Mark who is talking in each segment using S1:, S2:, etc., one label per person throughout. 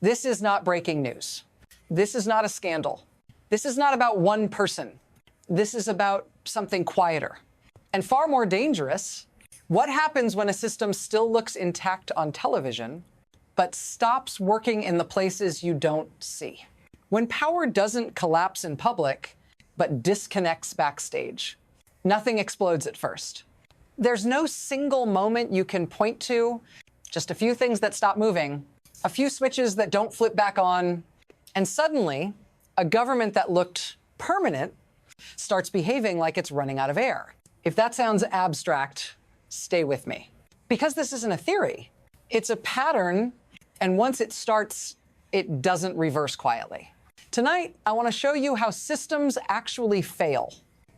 S1: This is not breaking news. This is not a scandal. This is not about one person. This is about something quieter and far more dangerous. What happens when a system still looks intact on television, but stops working in the places you don't see? When power doesn't collapse in public, but disconnects backstage. Nothing explodes at first. There's no single moment you can point to, just a few things that stop moving, a few switches that don't flip back on, and suddenly, a government that looked permanent starts behaving like it's running out of air. If that sounds abstract, stay with me. Because this isn't a theory, it's a pattern, and once it starts, it doesn't reverse quietly. Tonight, I want to show you how systems actually fail.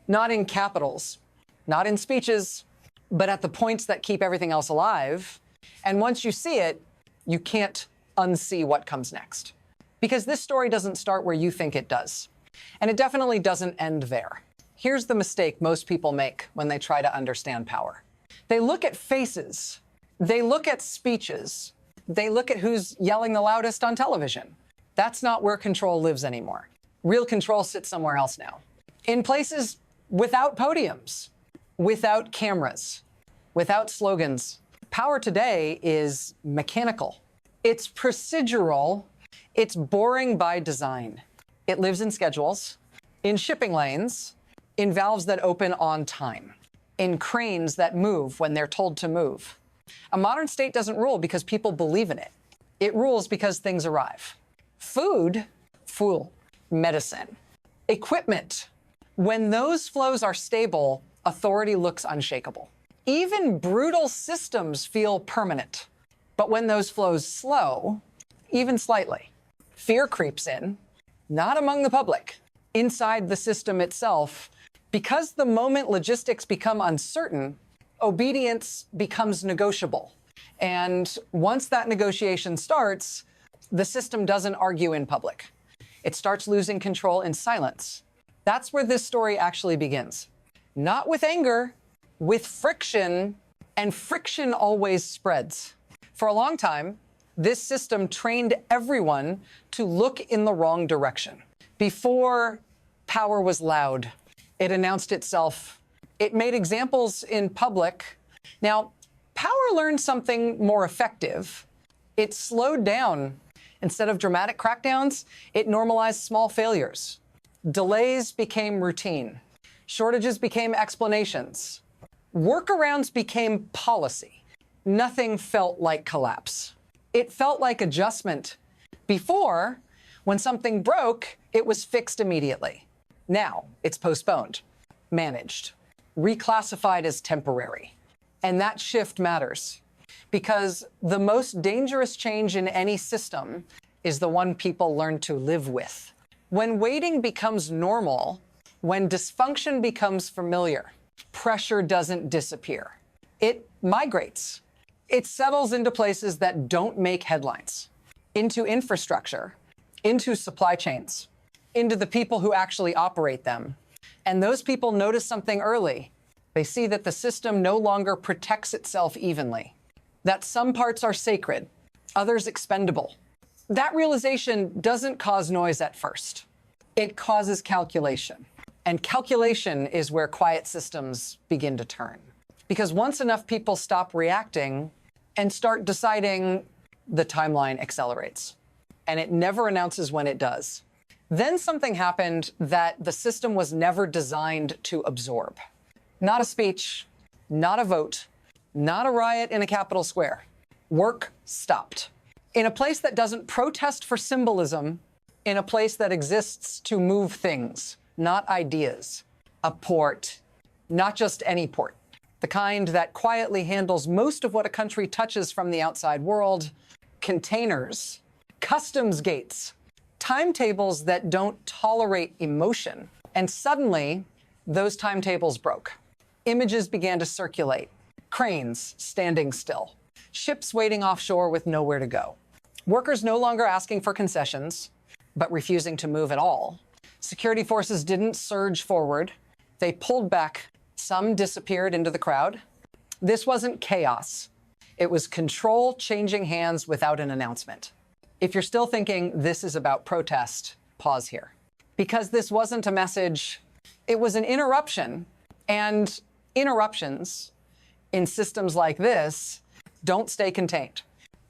S1: Not in capitals, not in speeches, but at the points that keep everything else alive. And once you see it, you can't unsee what comes next. Because this story doesn't start where you think it does. And it definitely doesn't end there. Here's the mistake most people make when they try to understand power. They look at faces. They look at speeches. They look at who's yelling the loudest on television. That's not where control lives anymore. Real control sits somewhere else now. In places without podiums, without cameras, without slogans. Power today is mechanical. It's procedural. It's boring by design. It lives in schedules, in shipping lanes, in valves that open on time, in cranes that move when they're told to move. A modern state doesn't rule because people believe in it. It rules because things arrive. Food, medicine, equipment. When those flows are stable, authority looks unshakable. Even brutal systems feel permanent. But when those flows slow, even slightly, fear creeps in, not among the public, inside the system itself. Because the moment logistics become uncertain, obedience becomes negotiable. And once that negotiation starts, the system doesn't argue in public. It starts losing control in silence. That's where this story actually begins. Not with anger, with friction, and friction always spreads. For a long time, this system trained everyone to look in the wrong direction. Before power was loud, it announced itself. It made examples in public. Now, power learned something more effective. It slowed down. Instead of dramatic crackdowns, it normalized small failures. Delays became routine. Shortages became explanations. Workarounds became policy. Nothing felt like collapse. It felt like adjustment. Before, when something broke, it was fixed immediately. Now, it's postponed, managed, reclassified as temporary. And that shift matters because the most dangerous change in any system is the one people learn to live with. When waiting becomes normal, when dysfunction becomes familiar, pressure doesn't disappear. It migrates. It settles into places that don't make headlines, into infrastructure, into supply chains, into the people who actually operate them. And those people notice something early. They see that the system no longer protects itself evenly, that some parts are sacred, others expendable. That realization doesn't cause noise at first. It causes calculation. And calculation is where quiet systems begin to turn. Because once enough people stop reacting and start deciding, the timeline accelerates. And it never announces when it does. Then something happened that the system was never designed to absorb. Not a speech, not a vote, not a riot in a Capitol Square. Work stopped. In a place that doesn't protest for symbolism, in a place that exists to move things, not ideas. A port, not just any port. The kind that quietly handles most of what a country touches from the outside world. Containers, customs gates, timetables that don't tolerate emotion. And suddenly, those timetables broke. Images began to circulate. Cranes standing still. Ships waiting offshore with nowhere to go. Workers no longer asking for concessions, but refusing to move at all. Security forces didn't surge forward. They pulled back. Some disappeared into the crowd. This wasn't chaos. It was control changing hands without an announcement. If you're still thinking this is about protest, pause here. Because this wasn't a message, it was an interruption. And interruptions in systems like this don't stay contained.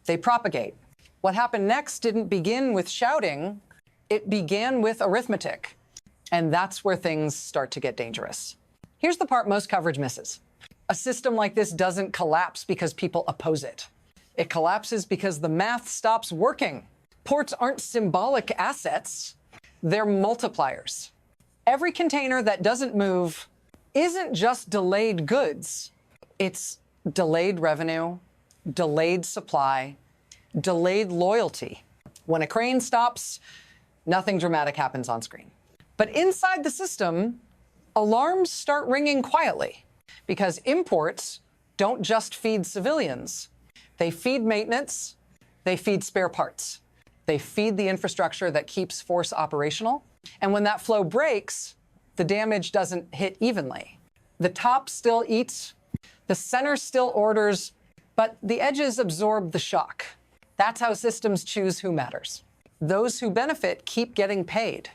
S1: They propagate. What happened next didn't begin with shouting, it began with arithmetic. And that's where things start to get dangerous. Here's the part most coverage misses. A system like this doesn't collapse because people oppose it. It collapses because the math stops working. Ports aren't symbolic assets, they're multipliers. Every container that doesn't move isn't just delayed goods, it's delayed revenue, delayed supply, delayed loyalty. When a crane stops, nothing dramatic happens on screen. But inside the system, alarms start ringing quietly because imports don't just feed civilians. They feed maintenance, they feed spare parts. They feed the infrastructure that keeps force operational. And when that flow breaks, the damage doesn't hit evenly. The top still eats, the center still orders, but the edges absorb the shock. That's how systems choose who matters. Those who benefit keep getting paid.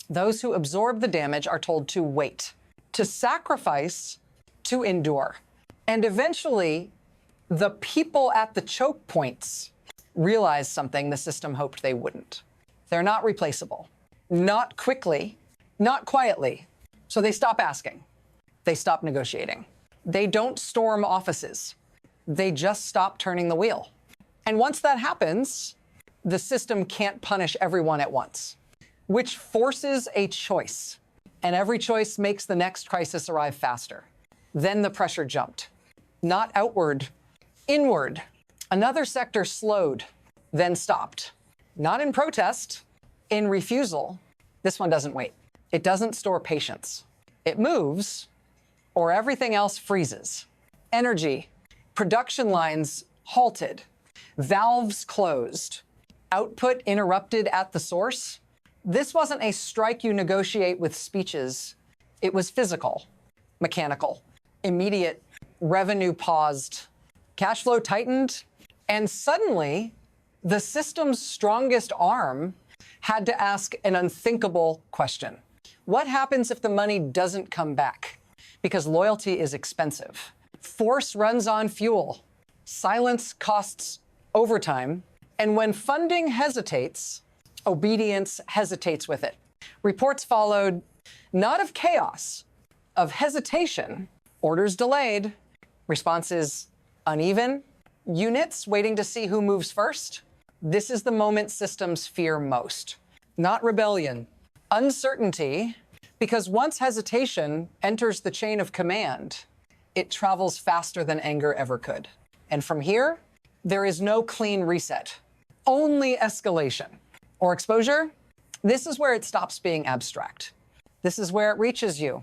S1: Those who absorb the damage are told to wait, to sacrifice, to endure. And eventually, the people at the choke points realize something the system hoped they wouldn't. They're not replaceable. Not quickly, not quietly. So they stop asking. They stop negotiating. They don't storm offices. They just stop turning the wheel. And once that happens, the system can't punish everyone at once, which forces a choice. And every choice makes the next crisis arrive faster. Then the pressure jumped. Not outward, inward. Another sector slowed, then stopped. Not in protest, in refusal. This one doesn't wait. It doesn't store patience. It moves, or everything else freezes. Energy, production lines halted, valves closed, output interrupted at the source. This wasn't a strike you negotiate with speeches. It was physical, mechanical, immediate, revenue paused, cash flow tightened, and suddenly the system's strongest arm had to ask an unthinkable question. What happens if the money doesn't come back? Because loyalty is expensive. Force runs on fuel. Silence costs overtime. And when funding hesitates, obedience hesitates with it. Reports followed, not of chaos, of hesitation. Orders delayed. Responses uneven. Units waiting to see who moves first. This is the moment systems fear most. Not rebellion, uncertainty, because once hesitation enters the chain of command, it travels faster than anger ever could. And from here, there is no clean reset, only escalation. Or exposure, this is where it stops being abstract. This is where it reaches you.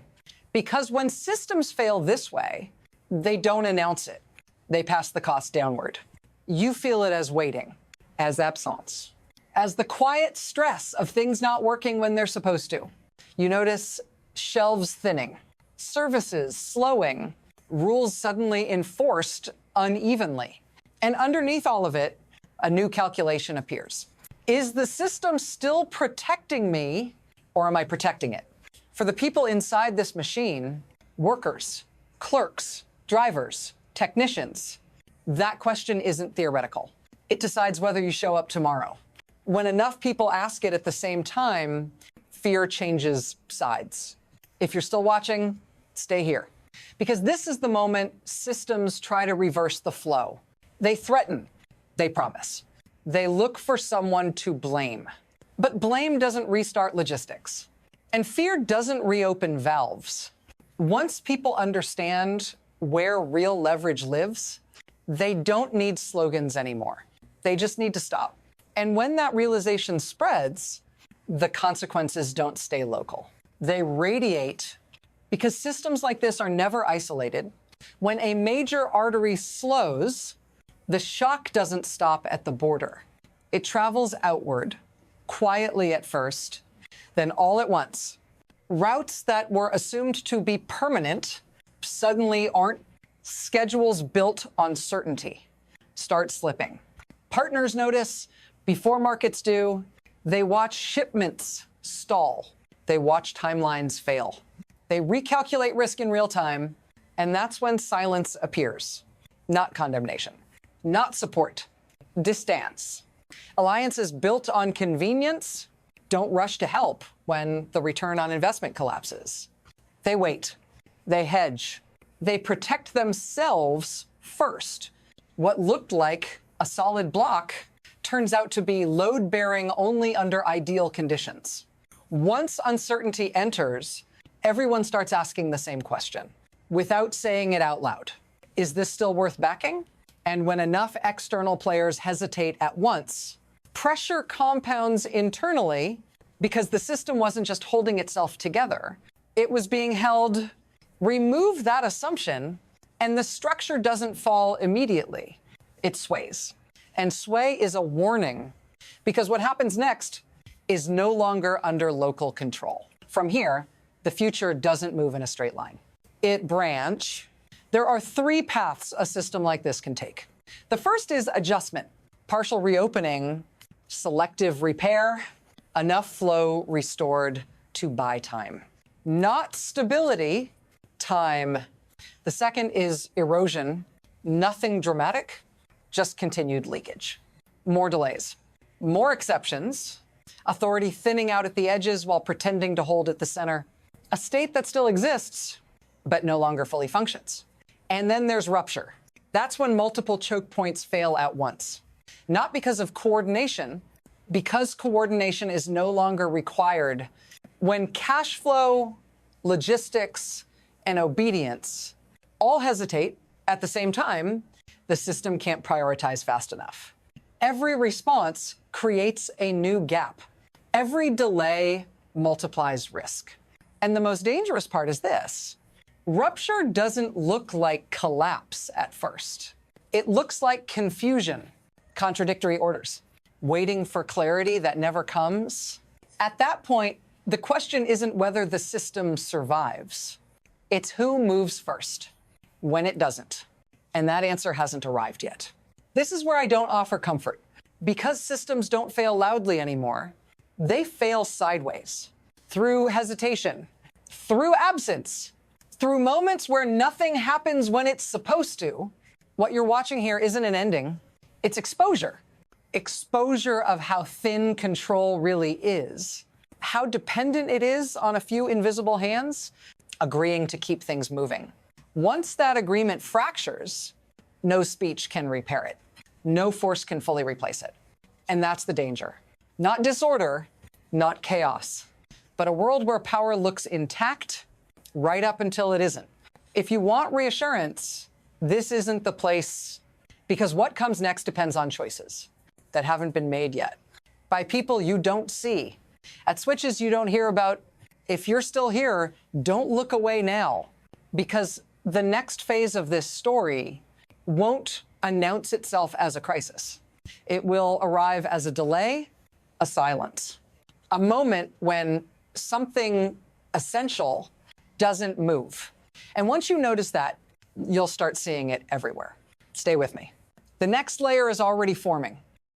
S1: Because when systems fail this way, they don't announce it. They pass the cost downward. You feel it as waiting, as absence, as the quiet stress of things not working when they're supposed to. You notice shelves thinning, services slowing, rules suddenly enforced unevenly. And underneath all of it, a new calculation appears. Is the system still protecting me, or am I protecting it? For the people inside this machine, workers, clerks, drivers, technicians, that question isn't theoretical. It decides whether you show up tomorrow. When enough people ask it at the same time, fear changes sides. If you're still watching, stay here. Because this is the moment systems try to reverse the flow. They threaten, they promise. They look for someone to blame. But blame doesn't restart logistics. And fear doesn't reopen valves. Once people understand where real leverage lives, they don't need slogans anymore. They just need to stop. And when that realization spreads, the consequences don't stay local. They radiate because systems like this are never isolated. When a major artery slows, the shock doesn't stop at the border. It travels outward, quietly at first, then all at once. Routes that were assumed to be permanent suddenly aren't. Schedules built on certainty start slipping. Partners notice, Before markets do, they watch shipments stall. They watch timelines fail. They recalculate risk in real time, and that's when silence appears. Not condemnation, not support, distance. Alliances built on convenience don't rush to help when the return on investment collapses. They wait, they hedge, they protect themselves first. What looked like a solid block turns out to be load-bearing only under ideal conditions. Once uncertainty enters, everyone starts asking the same question without saying it out loud. Is this still worth backing? And when enough external players hesitate at once, pressure compounds internally because the system wasn't just holding itself together. It was being held. Remove that assumption, and the structure doesn't fall immediately. It sways. And sway is a warning, because what happens next is no longer under local control. From here, the future doesn't move in a straight line. It branch. There are three paths a system like this can take. The first is adjustment, partial reopening, selective repair, enough flow restored to buy time. Not stability, time. The second is erosion, nothing dramatic, just continued leakage. More delays, more exceptions, authority thinning out at the edges while pretending to hold at the center, a state that still exists, but no longer fully functions. And then there's rupture. That's when multiple choke points fail at once. Not because of coordination, because coordination is no longer required. When cash flow, logistics, and obedience all hesitate at the same time, the system can't prioritize fast enough. Every response creates a new gap. Every delay multiplies risk. And the most dangerous part is this. Rupture doesn't look like collapse at first. It looks like confusion, contradictory orders, waiting for clarity that never comes. At that point, the question isn't whether the system survives. It's who moves first, when it doesn't. And that answer hasn't arrived yet. This is where I don't offer comfort. Because systems don't fail loudly anymore, they fail sideways, through hesitation, through absence, through moments where nothing happens when it's supposed to. What you're watching here isn't an ending, it's exposure. Exposure of how thin control really is, how dependent it is on a few invisible hands, agreeing to keep things moving. Once that agreement fractures, no speech can repair it. No force can fully replace it. And that's the danger. Not disorder, not chaos, but a world where power looks intact right up until it isn't. If you want reassurance, this isn't the place, because what comes next depends on choices that haven't been made yet, by people you don't see, at switches you don't hear about. If you're still here, don't look away now, because the next phase of this story won't announce itself as a crisis. It will arrive as a delay, a silence, a moment when something essential doesn't move. And once you notice that, you'll start seeing it everywhere. Stay with me. The next layer is already forming.